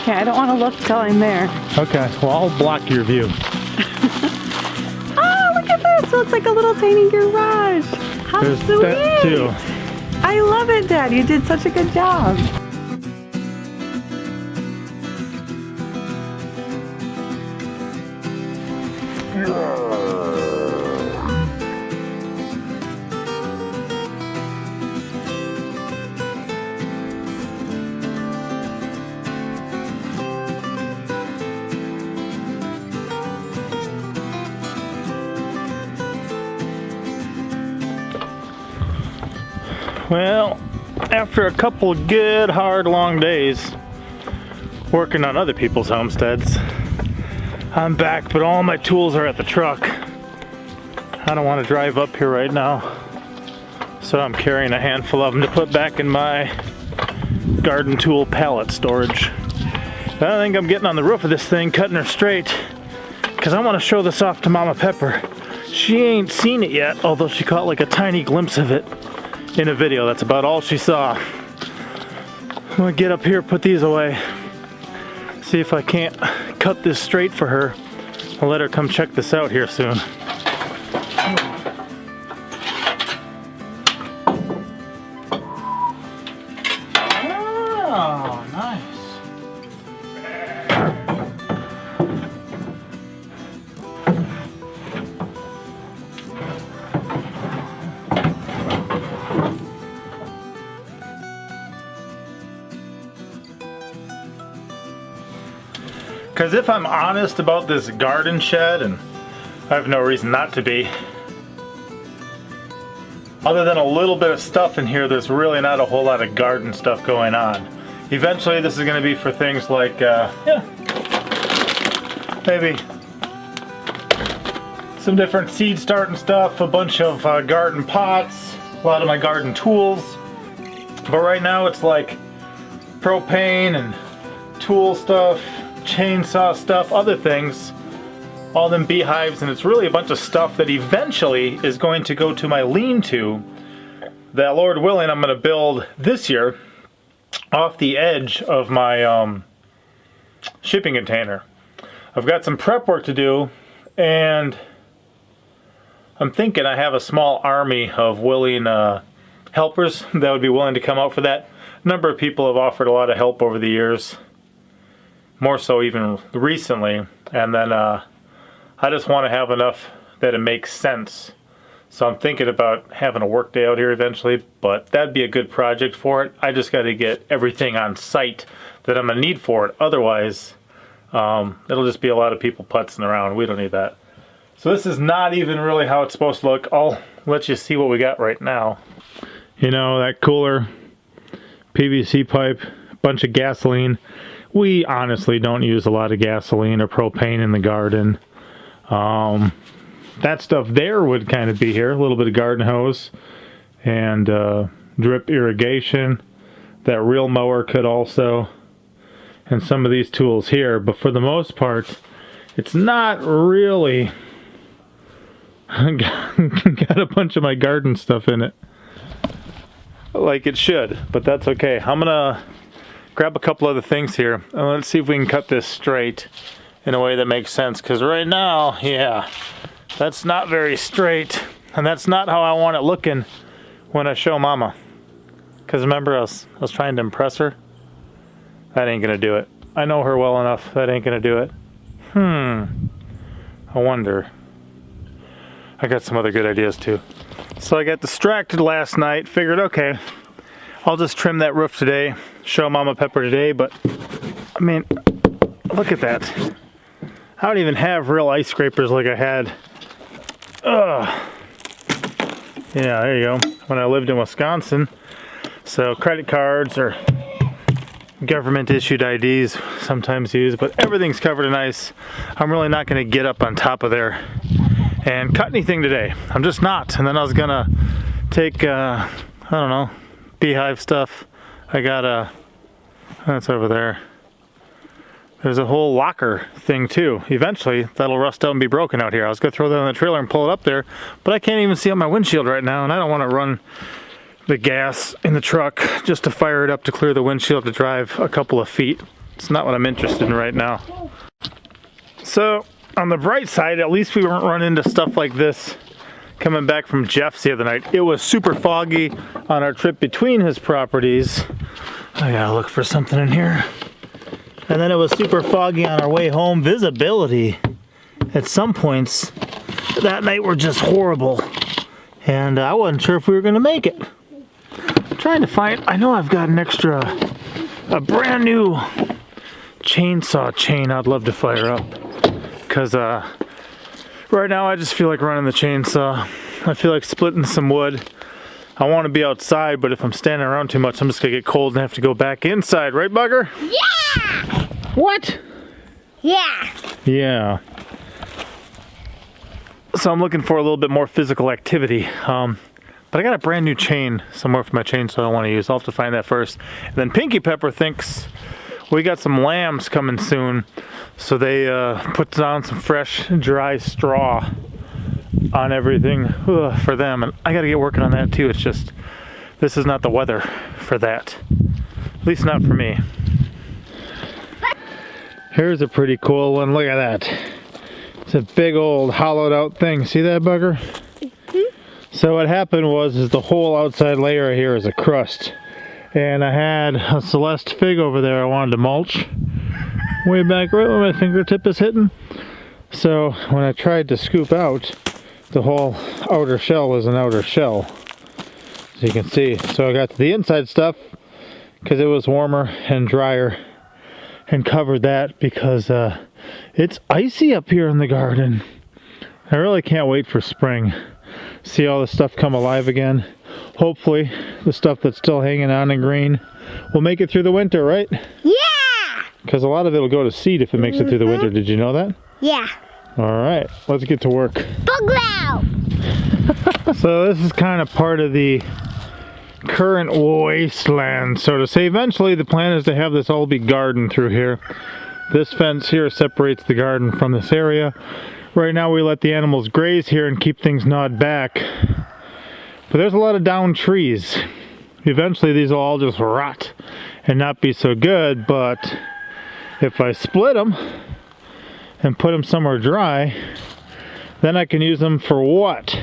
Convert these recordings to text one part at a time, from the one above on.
Yeah, I don't want to look till I'm there. Okay, well I'll block your view. Oh, look at this! So it's like a little tiny garage. How There's sweet! that too. I love it, Dad. You did such a good job. Well, after a couple of good, hard, long days working on other people's homesteads, I'm back, but all my tools are at the truck. I don't want to drive up here right now, so I'm carrying a handful of them to put back in my garden tool pallet storage. But I think I'm getting on the roof of this thing, cutting her straight, because I want to show this off to Mama Pepper. She ain't seen it yet, although she caught like a tiny glimpse of it in a video. That's about all she saw. I'm gonna get up here, put these away, see if I can't cut this straight for her. I'll let her come check this out here soon. Oh, nice. Because if I'm honest about this garden shed, and I have no reason not to be, other than a little bit of stuff in here, there's really not a whole lot of garden stuff going on. Eventually this is going to be for things like, maybe some different seed starting stuff, a bunch of garden pots, a lot of my garden tools. But right now it's like propane and tool stuff, chainsaw stuff, other things, all them beehives, and it's really a bunch of stuff that eventually is going to go to my lean-to that, Lord willing, I'm going to build this year off the edge of my shipping container. I've got some prep work to do, and I'm thinking I have a small army of willing helpers that would be willing to come out for that. A number of people have offered a lot of help over the years, more so even recently, and then I just want to have enough that it makes sense. So I'm thinking about having a work day out here eventually, but that'd be a good project for it. I just got to get everything on site that I'm going to need for it. Otherwise, it'll just be a lot of people putzing around. We don't need that. So this is not even really how it's supposed to look. I'll let you see what we got right now. You know, that cooler, PVC pipe, bunch of gasoline. We honestly don't use a lot of gasoline or propane in the garden. That stuff there would kind of be here. A little bit of garden hose and drip irrigation. That reel mower could also. And some of these tools here. But for the most part, it's not really got a bunch of my garden stuff in it. Like it should, but that's okay. I'm gonna grab a couple other things here and let's see if we can cut this straight in a way that makes sense, because right now, yeah, that's not very straight, and that's not how I want it looking when I show Mama. Because remember, I was trying to impress her. That ain't gonna do it. I know her well enough. That ain't gonna do it. I wonder. I got some other good ideas too. So I got distracted last night, figured, okay, I'll just trim that roof today, show Mama Pepper today, but I mean, look at that. I don't even have real ice scrapers like I had. Yeah, there you go. When I lived in Wisconsin. So credit cards or government issued IDs sometimes used, but everything's covered in ice. I'm really not gonna get up on top of there and cut anything today. I'm just not. And then I was gonna take, I don't know, beehive stuff. I got that's over there. There's a whole locker thing too. Eventually, that'll rust out and be broken out here. I was gonna throw that on the trailer and pull it up there, but I can't even see on my windshield right now, and I don't wanna run the gas in the truck just to fire it up to clear the windshield to drive a couple of feet. It's not what I'm interested in right now. So, on the bright side, at least we weren't running into stuff like this coming back from Jeff's the other night. It was super foggy on our trip between his properties. I gotta look for something in here. And then it was super foggy on our way home. Visibility at some points that night were just horrible. And I wasn't sure if we were gonna make it. I'm trying to find, I know I've got a brand new chainsaw chain I'd love to fire up. Cause right now I just feel like running the chainsaw. I feel like splitting some wood. I want to be outside, but if I'm standing around too much, I'm just gonna get cold and have to go back inside, right, Bugger? Yeah! What? Yeah. Yeah. So I'm looking for a little bit more physical activity. But I got a brand new chain somewhere for my chainsaw I want to use. I'll have to find that first. And then Pinky Pepper thinks we got some lambs coming soon. So they put down some fresh, dry straw on everything for them. And I got to get working on that too. It's just, this is not the weather for that. At least not for me. Here's a pretty cool one. Look at that. It's a big old hollowed out thing. See that, Bugger? So what happened was the whole outside layer here is a crust. And I had a Celeste fig over there I wanted to mulch. Way back right where my fingertip is hitting. So when I tried to scoop out, the whole outer shell was an outer shell. As you can see. So I got to the inside stuff because it was warmer and drier. And covered that because it's icy up here in the garden. I really can't wait for spring. See all this stuff come alive again. Hopefully the stuff that's still hanging on in green will make it through the winter, right? Yeah! Because a lot of it will go to seed if it makes it through the winter. Did you know that? Yeah. Alright, let's get to work. Bug. So this is kind of part of the current wasteland, so to say. Eventually the plan is to have this all be garden through here. This fence here separates the garden from this area. Right now we let the animals graze here and keep things gnawed back. But there's a lot of downed trees. Eventually these will all just rot and not be so good, but if I split them and put them somewhere dry, then I can use them for what?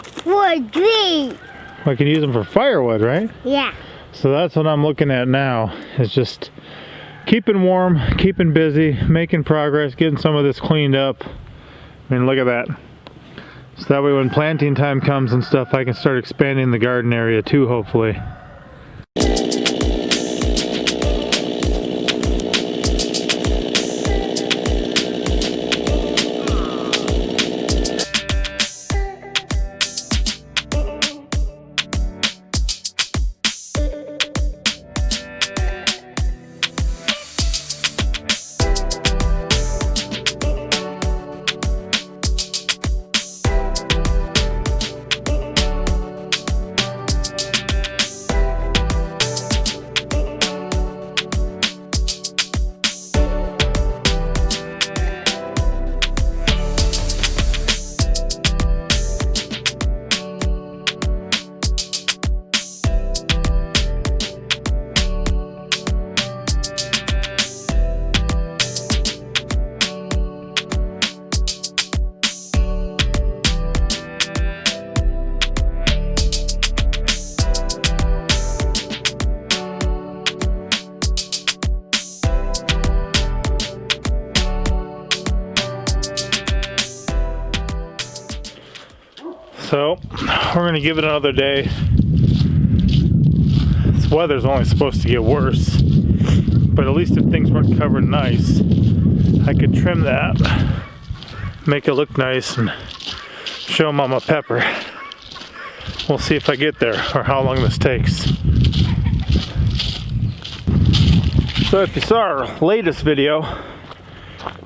For green. I can use them for firewood, right? Yeah. So that's what I'm looking at now, is just keeping warm, keeping busy, making progress, getting some of this cleaned up. I mean, look at that. So that way when planting time comes and stuff, I can start expanding the garden area too, hopefully. So we're gonna give it another day. This weather's only supposed to get worse, but at least if things weren't covered nice, I could trim that, make it look nice, and show Mama Pepper. We'll see if I get there or how long this takes. So if you saw our latest video,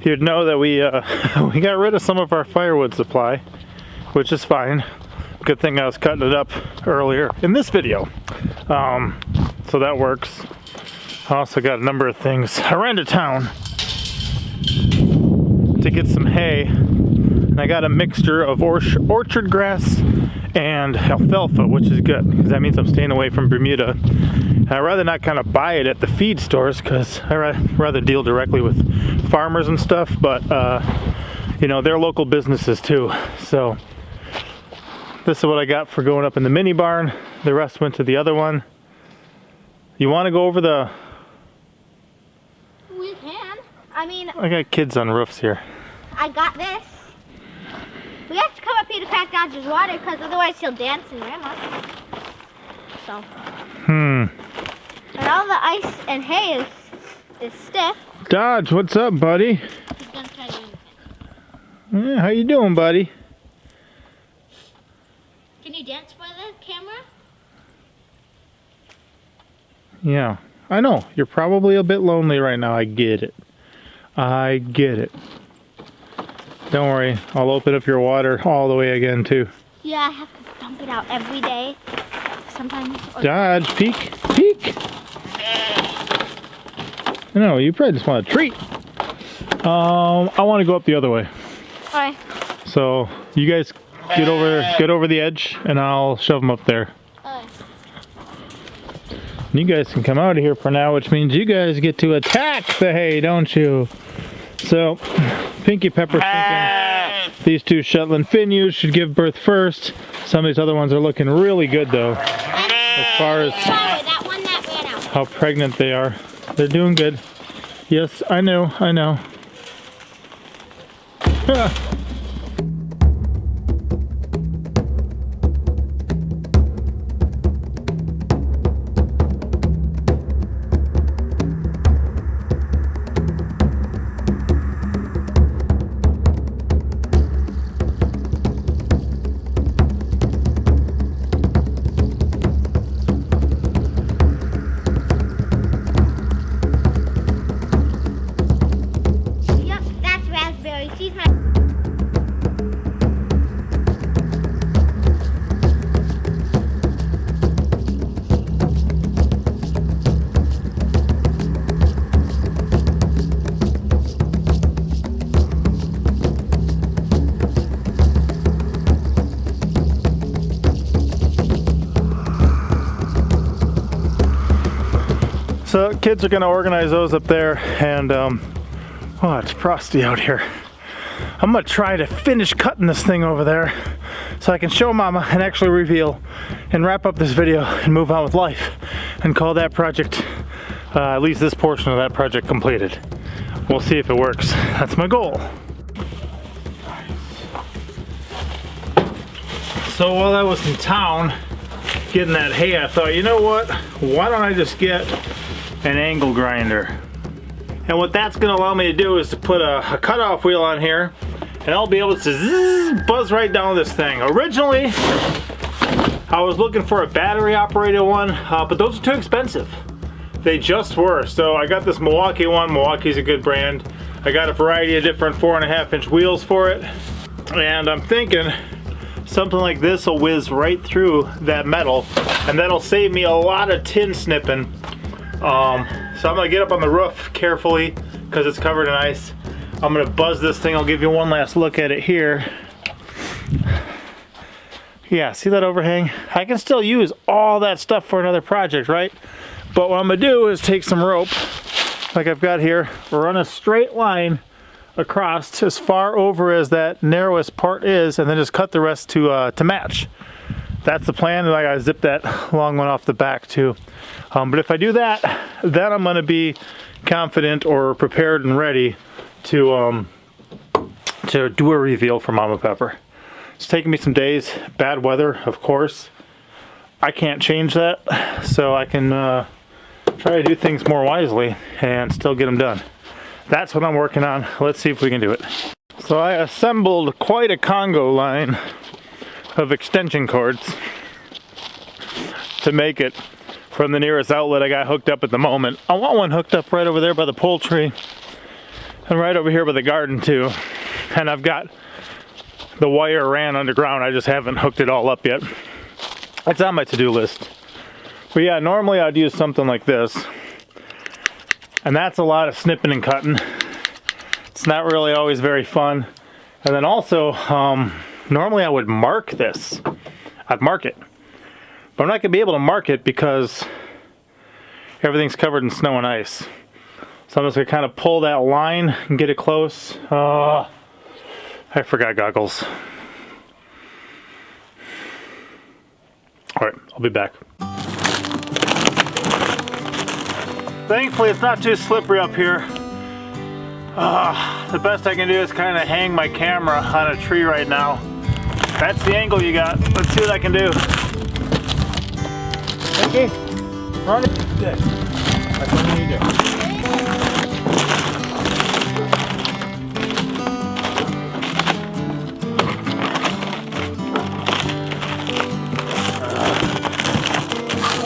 you'd know that we got rid of some of our firewood supply, which is fine. Good thing I was cutting it up earlier in this video. So that works. I also got a number of things. I ran to town to get some hay And I got a mixture of orchard grass and alfalfa, which is good because that means I'm staying away from Bermuda. And I'd rather not kind of buy it at the feed stores because I'd rather deal directly with farmers and stuff, but you know, they're local businesses too. So this is what I got for going up in the mini barn. The rest went to the other one. You want to go over the... We can. I mean... I got kids on roofs here. I got this. We have to come up here to crack Dodger's water because otherwise he'll dance in Grandma. So. And all the ice and hay is stiff. Dodge, what's up, buddy? He's gonna try to... Yeah, how you doing, buddy? Can you dance for the camera? Yeah, I know. You're probably a bit lonely right now. I get it. I get it. Don't worry. I'll open up your water all the way again, too. Yeah, I have to dump it out every day. Sometimes. Dodge, peek, peek. No, you probably just want a treat. I want to go up the other way. Alright. So you guys get over the edge, and I'll shove them up there. You guys can come out of here for now, which means you guys get to attack the hay, don't you? So, Pinky Pepper's thinking these two Shetland fin ewes should give birth first. Some of these other ones are looking really good, though, as far as That one that ran out. how pregnant they are. They're doing good. Yes, I know, I know. Yep, that's raspberry. She's my... So kids are gonna organize those up there, and oh, it's frosty out here. I'm gonna try to finish cutting this thing over there so I can show Mama and actually reveal and wrap up this video and move on with life and call that project, at least this portion of that project, completed. We'll see if it works. That's my goal. So while I was in town getting that hay, I thought, you know what? Why don't I just get an angle grinder? And what that's going to allow me to do is to put a cutoff wheel on here, and I'll be able to zzz, buzz right down this thing. Originally, I was looking for a battery operated one, but those are too expensive. They just were. So I got this Milwaukee one. Milwaukee's a good brand. I got a variety of different 4.5-inch wheels for it, and I'm thinking something like this will whiz right through that metal, and that'll save me a lot of tin snipping. So I'm gonna get up on the roof carefully because it's covered in ice. I'm gonna buzz this thing. I'll give you one last look at it here. Yeah, see that overhang? I can still use all that stuff for another project, right? But what I'm gonna do is take some rope, like I've got here, run a straight line across as far over as that narrowest part is, and then just cut the rest to match. That's the plan, and I gotta zip that long one off the back too. But if I do that, then I'm gonna be confident or prepared and ready to do a reveal for Mama Pepper. It's taking me some days, bad weather, of course. I can't change that, so I can try to do things more wisely and still get them done. That's what I'm working on. Let's see if we can do it. So I assembled quite a Congo line of extension cords to make it from the nearest outlet I got hooked up at the moment. I want one hooked up right over there by the poultry and right over here by the garden too. And I've got the wire ran underground. I just haven't hooked it all up yet. It's on my to-do list. But yeah, normally I'd use something like this. And that's a lot of snipping and cutting. It's not really always very fun. And then also, normally I would mark this. I'd mark it. But I'm not going to be able to mark it because everything's covered in snow and ice. So I'm just going to kind of pull that line and get it close. I forgot goggles. Alright, I'll be back. Thankfully it's not too slippery up here. The best I can do is kind of hang my camera on a tree right now. That's the angle you got. Let's see what I can do. Okay, run it. Good. That's what you need to do.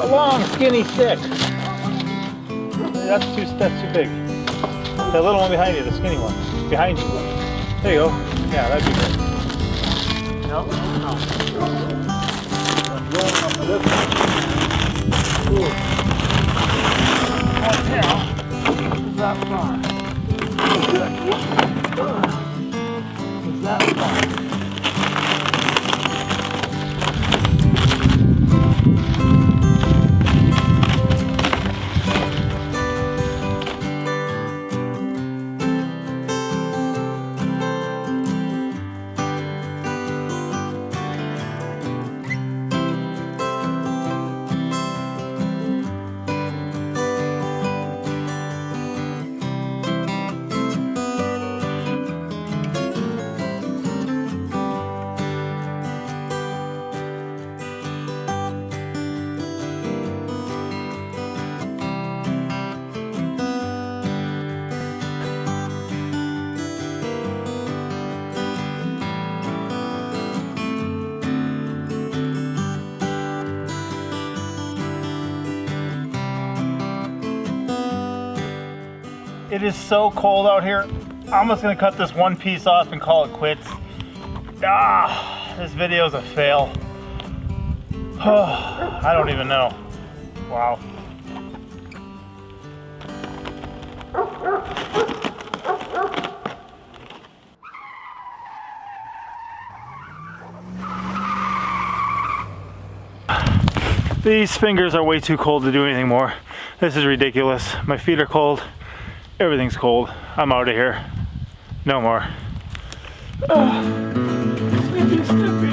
A long, skinny stick. That's too big. That little one behind you, the skinny one. Behind you. There you go. Yeah, that'd be good. No. I'm going up with this one. Ooh. Right now, is that far? Is that far? It is so cold out here. I'm just gonna cut this one piece off and call it quits. This video's a fail. I don't even know. Wow. These fingers are way too cold to do anything more. This is ridiculous. My feet are cold. Everything's cold. I'm out of here. No more. Snippy, snippy.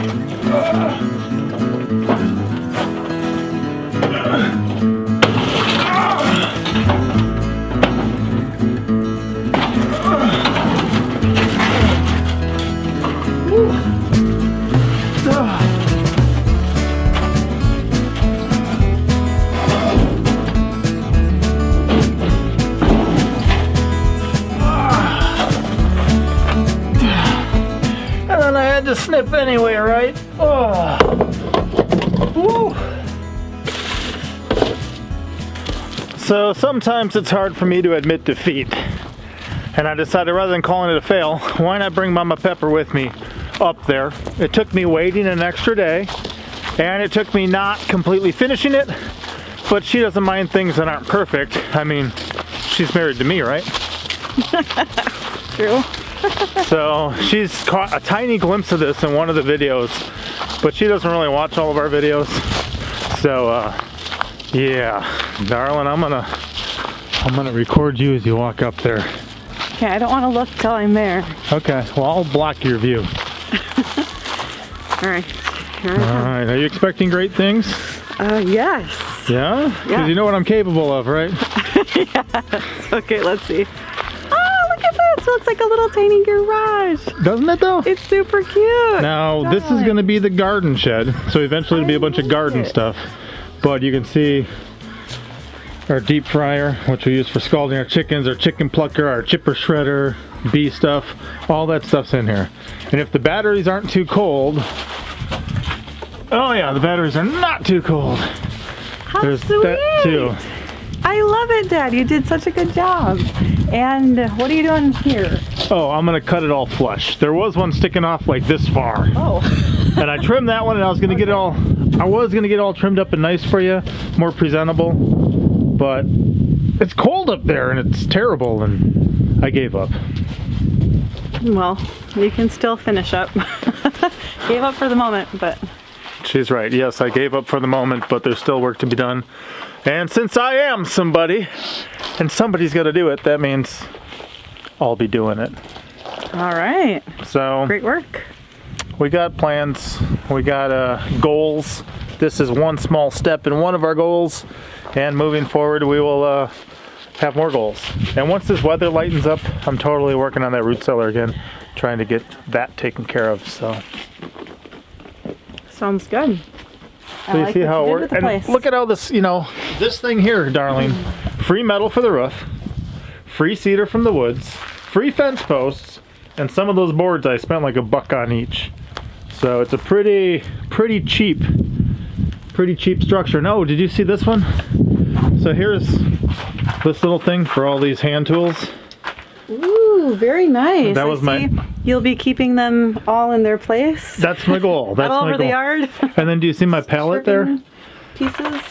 To snip anyway, right? Woo. So sometimes it's hard for me to admit defeat, and I decided rather than calling it a fail, why not bring Mama Pepper with me up there? It took me waiting an extra day, and it took me not completely finishing it, but she doesn't mind things that aren't perfect. I mean, she's married to me, right? True. So she's caught a tiny glimpse of this in one of the videos, but she doesn't really watch all of our videos. So yeah, darling, I'm gonna record you as you walk up there. Okay, I don't want to look till I'm there. Okay, well, I'll block your view. All right. All right, are you expecting great things? Yes. Yeah? Because you know what I'm capable of, right? Yes. Okay, let's see. So it's like a little tiny garage. Doesn't it though? It's super cute. Now this is going to be the garden shed. So eventually it'll be a bunch of garden stuff. But you can see our deep fryer, which we use for scalding our chickens, our chicken plucker, our chipper shredder, bee stuff. All that stuff's in here. And if the batteries aren't too cold, oh yeah, the batteries are not too cold. How There's sweet. that too. I love it, Dad. You did such a good job. And what are you doing here? Oh, I'm gonna cut it all flush. There was one sticking off like this far. Oh. And I trimmed that one, and I was gonna get it all trimmed up and nice for you, more presentable. But it's cold up there and it's terrible, and I gave up. Well, You can still finish up. Gave up for the moment, but... She's right. Yes, I gave up for the moment, but there's still work to be done. And since I am somebody, and somebody's got to do it, that means I'll be doing it. All right. So great work. We got plans. We got goals. This is one small step in one of our goals, and moving forward, we will have more goals. And once this weather lightens up, I'm totally working on that root cellar again, trying to get that taken care of. So. Sounds good. So you see how it works? And look at how this, you know, this thing here, darling. Free metal for the roof, free cedar from the woods, free fence posts, and some of those boards I spent like $1 on each. So it's a pretty cheap structure. No, did you see this one? So here's this little thing for all these hand tools. Ooh, very nice. That was You'll be keeping them all in their place. That's my goal. That's all my over goal. the yard. And then do you see my pallet there? Pieces.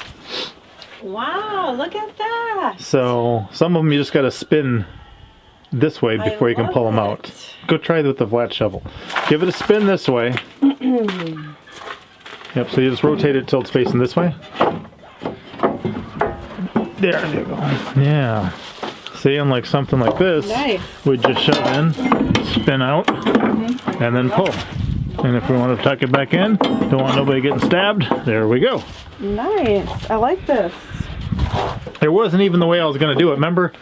Wow, look at that. So some of them you just got to spin this way before you can pull them out. Go try it with the flat shovel. Give it a spin this way. Yep, so you just rotate it till it's facing this way. There you go. Yeah. See, unlike something like this, we just shove in, spin out, and then pull. And if we want to tuck it back in, don't want nobody getting stabbed, there we go. Nice. I like this. It wasn't even the way I was going to do it. Remember?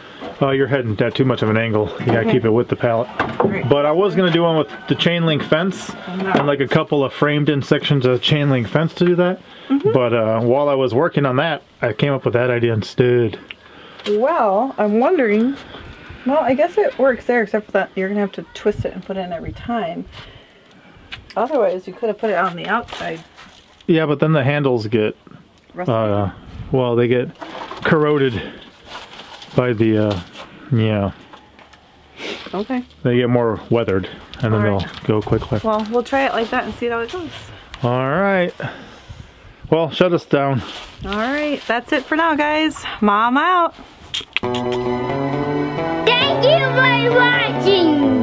You're heading at too much of an angle. You got to keep it with the pallet. Great. But I was going to do one with the chain link fence and like a couple of framed in sections of chain link fence to do that. But while I was working on that, I came up with that idea instead. Well, I'm wondering, well, I guess it works there, except for that you're going to have to twist it and put it in every time. Otherwise, you could have put it on the outside. Yeah, but then the handles get, well, they get corroded by the, yeah. Okay. They get more weathered, and then they'll go quickly. Well, we'll try it like that and see how it goes. All right. Well, shut us down. All right, that's it for now, guys. Mom out. Thank you for watching.